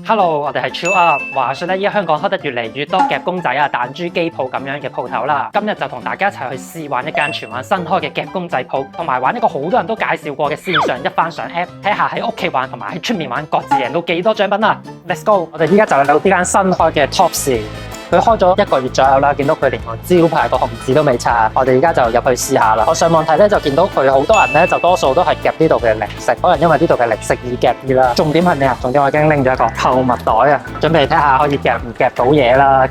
Hello，我哋係 Chill Up。話說咧，依家香港開得越嚟越多夾公仔啊、彈珠機鋪咁樣嘅鋪頭啦。今日就同大家一齊去試玩一間荃灣新開嘅夾公仔鋪，同埋玩一個好多人都介紹過嘅線上一番賞 App，睇下喺屋企玩同埋喺出面玩各自贏到幾多獎品啊 ！Let's go！ 我哋依家就嚟到呢間新開嘅 Topps。佢開咗1個月左右啦，見到佢連個招牌個紅字都未拆，我哋而家就入去試下啦。我上網睇咧就見到佢好多人咧就多數都係夾呢度嘅零食，可能因為呢度嘅零食易夾啲啦。重點係咩啊？重點我已經拎咗一個購物袋啊，準備睇下可以夾唔夾到嘢啦。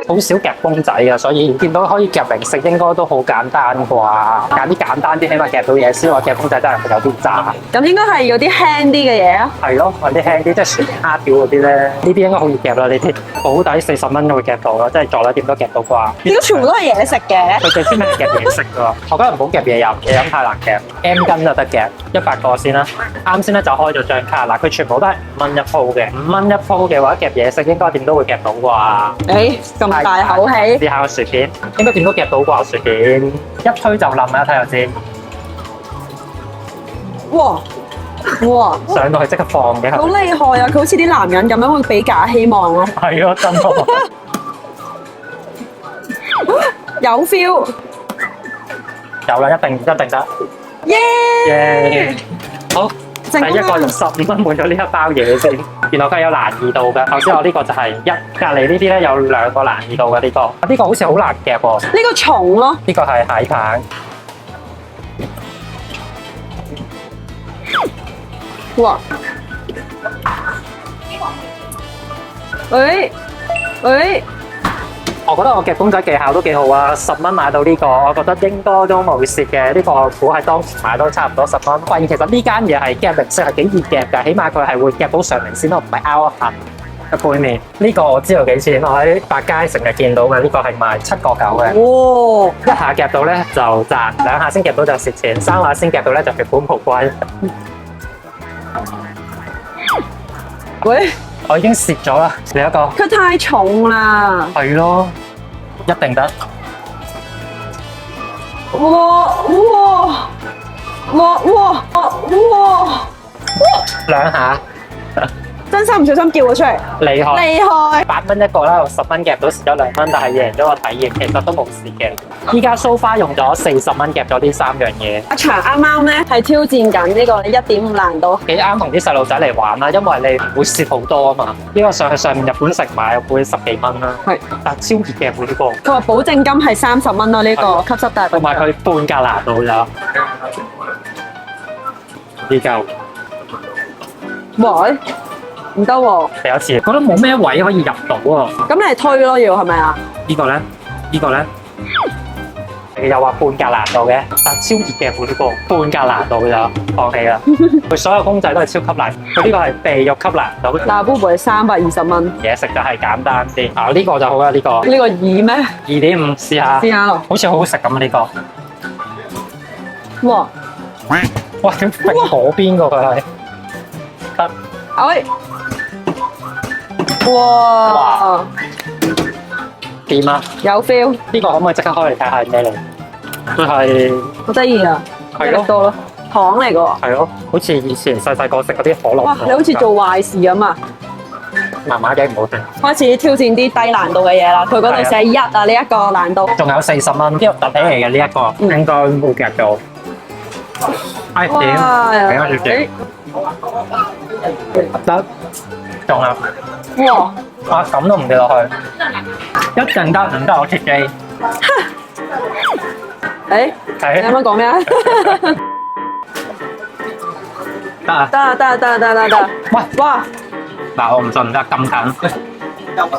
好少夾公仔啊，所以見到可以夾零食應該都好簡單啩。揀啲簡單啲，起碼夾到嘢先。我夾公仔真係有啲渣。咁應該係有啲輕啲嘅嘢啊。係咯，揾啲輕啲，即係薯片蝦條嗰啲咧。呢啲應該好易夾啦，呢啲保底40蚊都會夾到咯，即係坐喺點都夾到啩。應該全部都係嘢食嘅。佢最專係夾嘢食㗎。我覺得唔好夾嘢飲，嘢飲太難夾。M 巾就得夾，100個先啦。啱先咧就開咗張卡嗱，佢全部都係5蚊一鋪嘅。5蚊一鋪嘅話夾嘢食應該點都會夾到啩。咁大口氣。試下個薯片，應該點都夾到啩薯片，一推就冧啊！睇下先。哇！哇！上到去即刻放嘅。好厲害啊！佢好似啲男人咁樣會俾假希望咯。係咯，真喎。有 feel。有啦，一定得。耶！好。第一個用15蚊換咗呢一包嘢先，原來佢有難易度嘅。頭先我呢個就係1，隔離呢啲咧有2個難易度嘅呢個。呢個好似好難夾喎。呢個重咯。呢個係蟹棒。哇！我覺得我夾公仔技巧都幾好啊！10蚊買到呢個，我覺得應該都冇蝕嘅。呢個我估係當時買都差唔多10蚊。發現其實呢間嘢係夾零食係幾易夾㗎，起碼佢係會夾到上嚟先咯，唔係拗一痕嘅背面。呢個我知道幾錢，我喺百佳成日見到嘅。呢個係賣7個9嘅。哇！一下夾到咧就賺，2下先夾到就蝕錢，3下先夾到咧就血本無歸。喂！我已經蝕咗啦，你一個。佢太重啦。係咯，一定得。哇！2下。真心唔小心叫咗出嚟。厲害！8蚊一個啦，10蚊夾到蝕咗2蚊，但係贏咗個體驗，其實都冇蝕嘅。依家 so far 用咗40蚊夾咗呢3樣嘢。阿祥啱啱咧係挑戰緊呢個1.5難度，幾啱同啲細路仔嚟玩啦，因為你唔會蝕好多啊嘛。呢個上去上面日本城買會10幾蚊啦，係，但超易夾喎呢個。佢話保證金係30蚊咯，呢個吸濕大同埋佢半格難度咋。呢嚿。喂！唔得喎，第一次覺得冇咩位可以入到喎。咁你係推咯，要係咪啊？呢個咧，又話半格難度嘅，但超熱嘅喎呢個，半格難度就放棄啦。佢所有公仔都係超級難，佢呢個係地獄級難度。嗱，Boo Boo 係320蚊。嘢食就係簡單啲。啊，呢個就好啦，呢個。呢個2咩？2.5，試下。試下咯。好似好好食咁啊！呢個。哇！哇！點揈嗰邊個佢係？得。哎！哇！點啊？有 feel。呢個可唔可以即刻開嚟睇下係咩嚟？佢係好得意啊！係咯，多咯，糖嚟㗎。係咯，好似以前細個食嗰啲可樂。哇！你好似做壞事咁啊！麻麻嘅唔好食。開始挑戰啲低難度嘅嘢啦。佢嗰度寫1啊，呢一個難度。仲有40蚊，呢個凸起嚟嘅呢一個應該冇夾到。哎點？俾我少少。得。中啦！哇！哇咁都唔跌落去，一定得，唔得我切機。誒，你啱啱講咩啊？得啊！得！喂！哇！嗱，我唔信唔得咁緊。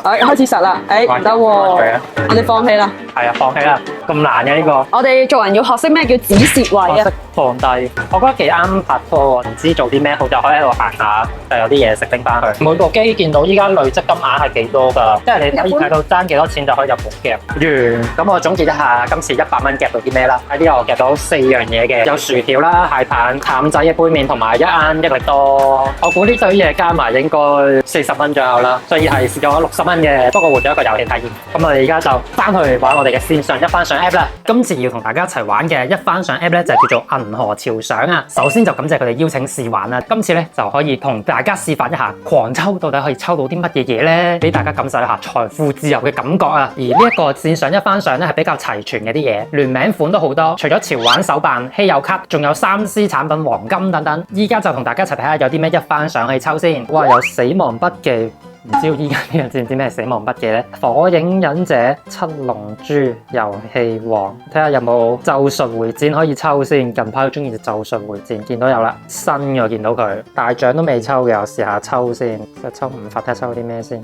開始實啦！唔得喎，我哋放棄啦。係啊，放棄啦！咁難嘅呢個。我哋做人要學識咩叫止蝕位啊！學識放低，我覺得幾啱拍拖喎。唔知做啲咩好就可以喺度行下，就有啲嘢食拎翻去。每部機見到依家累積金額係幾多㗎？即係你可以睇到爭幾多錢就可以入本夾。完，咁我總結一下今次100蚊夾到啲咩啦？喺呢度我夾到4樣嘢嘅，有薯條啦、蟹棒、淡仔嘅杯麵同埋1盎益力多。我估呢堆嘢加埋應該40蚊左右啦，所以係蝕咗60蚊嘅。不過換咗一個遊戲體驗。咁我哋而家就翻去玩我哋嘅線上一番賞 app 啦。今次要同大家一齊玩嘅一番賞 app 咧就叫做銀河潮賞啊。首先就感謝佢哋邀請試玩啦。今次咧就可以同大家示範一下狂抽到底可以抽到啲乜嘢嘢咧，俾大家感受一下財富自由嘅感覺啊。而呢一個線上一番賞咧係比較齊全嘅啲嘢，聯名款都好多，除咗潮玩手辦、稀有卡，仲有3C 產品、黃金等等。依家就同大家一齊睇下有啲咩一番賞可以抽先。哇，有死亡筆記。唔知道依家啲人知唔知咩係死亡筆記咧？火影忍者、七龍珠、遊戲王，睇下有冇咒術回戰可以抽先。近排都中意隻咒術回戰，見到有啦，新嘅見到佢，大獎都未抽嘅，我試下抽先。即抽5發，睇下抽啲咩先。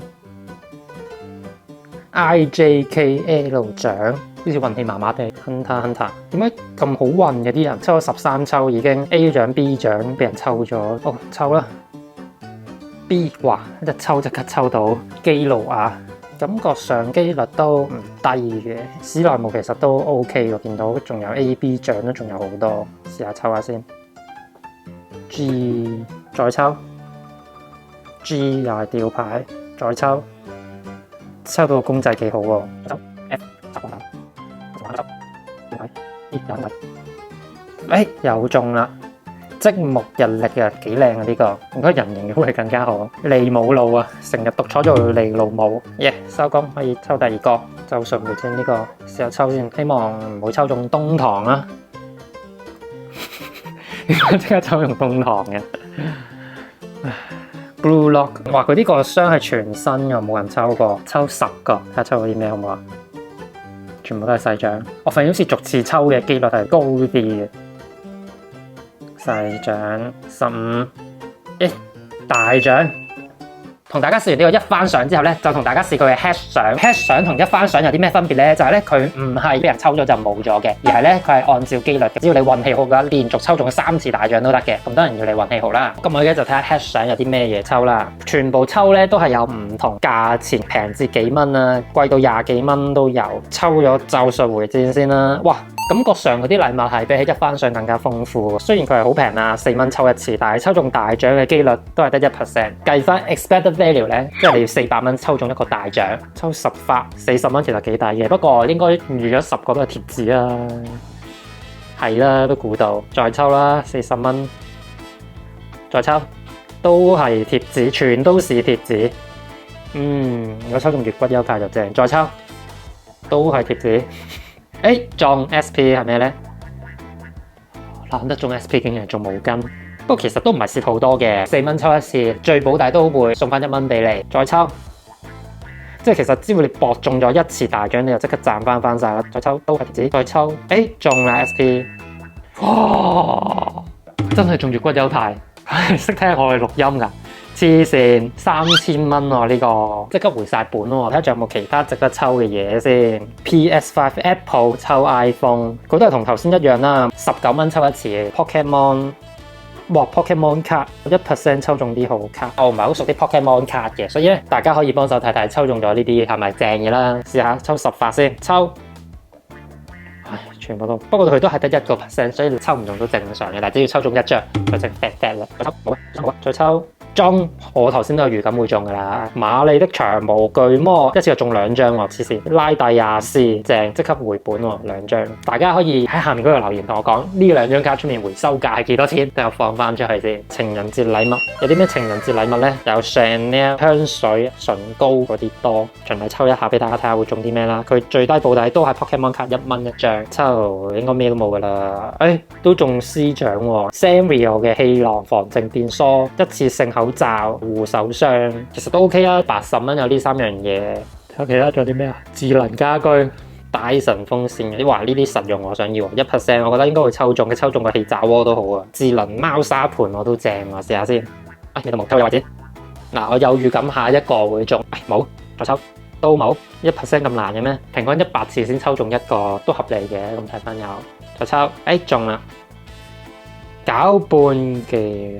IJKL 獎，好似運氣麻麻地。Hunter， 點解咁好運嘅啲人抽咗13抽已經 A 獎 B 獎俾人抽咗？哦，抽啦！B， 哇！一抽即刻抽到基魯亞，感覺上機率都唔低嘅。史萊姆其實都 OK 喎，見到仲有 A、B 獎都仲有好多，試下抽下先。G 再抽 ，G 又係吊牌，再抽，抽到個公仔幾好喎。抽 F 10個抽，吊牌 E 有咪？又中啦！積木日曆啊，幾靚啊呢個，如果人形嘅會更加好。利姆路啊，成日讀錯咗利路姆。耶，收工可以抽第二個，咒術回戰呢個，試下抽先，希望唔好抽中東堂啊！即刻抽中東堂嘅。Blue Lock， 哇！佢呢個箱係全新嘅，冇人抽過，抽10個，睇下抽到啲咩好唔好啊？全部都係細獎，我發現好似逐次抽嘅機率係高啲嘅。細獎15，大獎。同大家試完呢個一番賞之後咧，就同大家試佢嘅 hash 賞。hash 賞同一番賞有啲咩分別咧？就係咧佢唔係俾人抽咗就冇咗嘅，而係咧佢係按照機率嘅。只要你運氣好嘅話，連續抽中3次大獎都得嘅。咁當然要你運氣好啦。咁我而家就睇下 hash 賞有啲咩嘢抽啦。全部抽咧都係有唔同價錢，平至幾蚊啦，貴到20幾蚊都有。抽咗咒術回戰先啦，哇！感覺上嗰啲禮物係比起一番賞更加豐富。雖然佢係好平啦，4蚊抽一次，但係抽中大獎嘅機率都係得1%。計翻 expected value 咧，即係你要400蚊抽中一個大獎，抽10發40蚊其實幾抵嘅。不過應該預咗10個都係貼紙啦，係啦，都估到。再抽啦，40蚊，再抽都係貼紙，全都是貼紙。如果抽中月骨優卡就正。再抽都係貼紙。中 SP 係咩咧？難得中 SP 竟然中毛巾，不過其實都唔係蝕好多嘅，4蚊抽一次，最保底都會送翻1蚊俾你。再抽，即係其實只要你博中咗1次大獎，你就即刻賺翻晒啦。再抽都係貼紙，再抽，中啦 SP， 哇！真係中月骨優太，識聽我哋錄音㗎。黐線，3000蚊喎呢個，即刻回晒本喎！睇下仲有冇其他值得抽嘅嘢先。PS5 Apple 抽 iPhone， 佢都係同頭先一樣啦，19蚊抽一次。Pokemon， 哇 Pokemon 卡1% 抽中啲好卡，我唔係好熟啲 Pokemon 卡嘅，所以咧大家可以幫手睇睇抽中咗呢啲係咪正嘅啦。試下抽10發先，抽。唉，全部都，不過佢都係得1%，所以你抽唔中都正常嘅。但只要抽中1張，就正 fat 啦。再抽，冇啊，再抽。中，我頭先都有預感會中噶啦。瑪麗的長毛巨魔一次就中2張喎，黐線！拉蒂亞斯正，即刻回本喎，2張。大家可以喺下面嗰度留言同我講呢2張卡出面回收價係幾多錢，等我放翻出去先。情人節禮物有啲咩情人節禮物咧？有 Chanel 香水、唇膏嗰啲多，盡量抽一下俾大家睇下會中啲咩啦。佢最低保底都係 Pokemon 卡1蚊一張，抽應該咩都冇噶啦。都中 C 獎喎 ，Sanrio 嘅氣囊防靜電梳，一次性口罩、護手霜，其實都 OK 啊，80蚊有呢3樣嘢。睇下其他仲有啲咩啊？智能家居、Dyson 風扇嗰啲，哇呢啲實用我想要，1%我覺得應該會抽中嘅，抽中個氣炸鍋都好啊。智能貓砂盤我都正喎，試下先。你都冇抽嘅或者，嗱我有預感下一個會中，冇再抽都冇，1% 咁難嘅咩？平均100次先抽中一個都合理嘅，咁睇翻有再抽，中啦，攪拌嘅。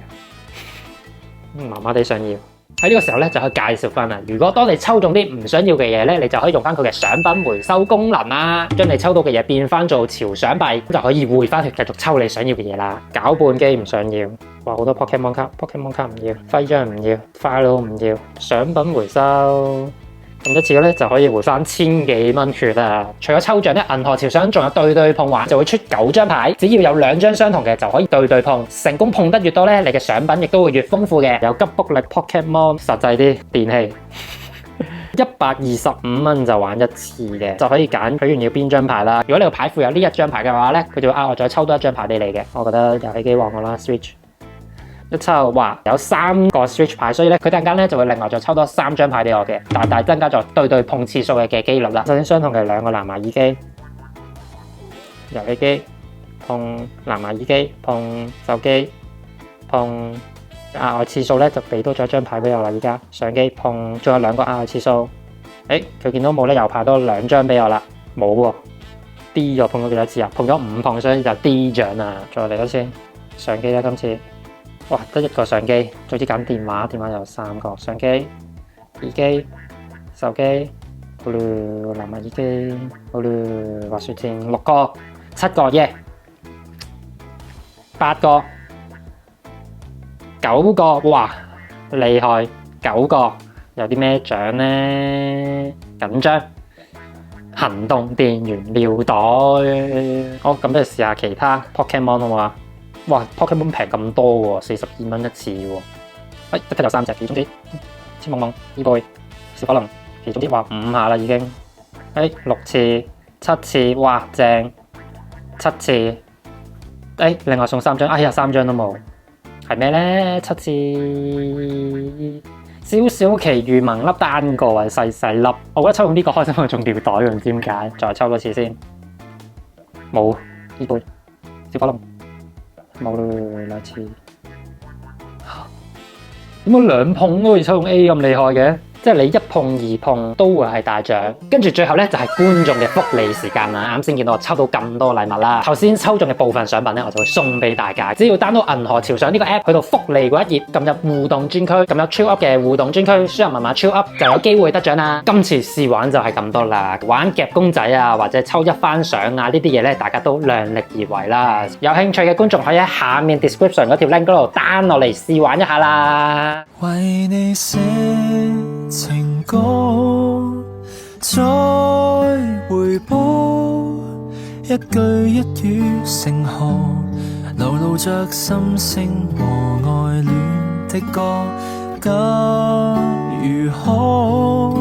麻麻地想要，喺呢個時候咧就可以介紹翻啦。如果當你抽中啲唔想要嘅嘢咧，你就可以用翻佢嘅賞品回收功能啦，將你抽到嘅嘢變翻做潮賞幣，咁就可以匯翻去繼續抽你想要嘅嘢啦。攪拌機唔想要，哇好多 Pokemon 卡唔要，徽章唔要，file 唔要，賞品回收。中一次咧就可以回翻1000幾蚊血啦。除咗抽獎咧，銀河潮想仲有對碰玩，就會出9張牌，只要有2張相同嘅就可以對碰，成功碰得越多咧，你嘅獎品亦都會越豐富嘅。有急卜力 Pokemon， 實際啲電器。125蚊就玩一次嘅，就可以揀佢要邊張牌啦。如果你個牌庫有呢一張牌嘅話咧，佢就會額外再抽多1張牌俾你嘅。我覺得遊戲機玩過啦 ，Switch 一抽，哇，有3個 Switch 牌，所以咧佢突然間咧就會另外再抽多3張牌俾我嘅，大大增加咗對碰次數嘅機率啦。首先相同嘅2個藍牙耳機，遊戲機碰藍牙耳機碰手機碰。額外次數咧就俾多咗1張牌俾我啦，而家相機碰，仲有2個額外次數。佢見到冇咧，又派多2張俾我啦，冇喎。D 咗碰咗幾多次啊？碰咗5碰，所以就 D 獎啊！再嚟多次相機啦，今次哇得1個相機，總之揀電話，電話有3個相機、耳機、手機，好啦，藍牙耳機，好啦，滑雪墊6個、7個耶，8個。9個，哇，厲害！9個，有啲咩獎呢？緊張，行動電源尿袋。好，咁不如試下其他 Pokemon 好唔好啊？哇 ，Pokemon 平咁多喎，42蚊一次喎。得有3隻，其中啲千夢夢、伊貝、小火龍，其中啲哇5下啦已經。6次、7次，哇正，7次。另外送3張，哎呀3張都冇。係咩咧？7次少少奇遇萌粒單個啊，細細粒。我覺得抽中呢個開心過中吊袋嘅，唔知點解。再抽多次先，冇呢杯小火龍，冇啦2次。點解2碰都可以抽中 A 咁厲害嘅？即係你1碰2碰都會係大獎，跟住最後咧就係觀眾嘅福利時間啦！啱先見到我抽到咁多禮物啦，頭先抽中嘅部分獎品咧，我就會送俾大家。只要 download 銀河潮上呢個 app 去到福利嗰一頁，撳入互動專區，撳入 Chill Up 嘅互動專區，輸入密碼 Chill Up 就有機會得獎啦！今次試玩就係咁多啦，玩夾公仔啊，或者抽一番賞啊呢啲嘢咧，大家都量力而為啦。有興趣嘅觀眾可以喺下面 description 嗰條 link 嗰度 down 落嚟試玩一下啦。為你寫情歌，再回報一句一語成河，流露着心聲和愛戀的歌，該如何？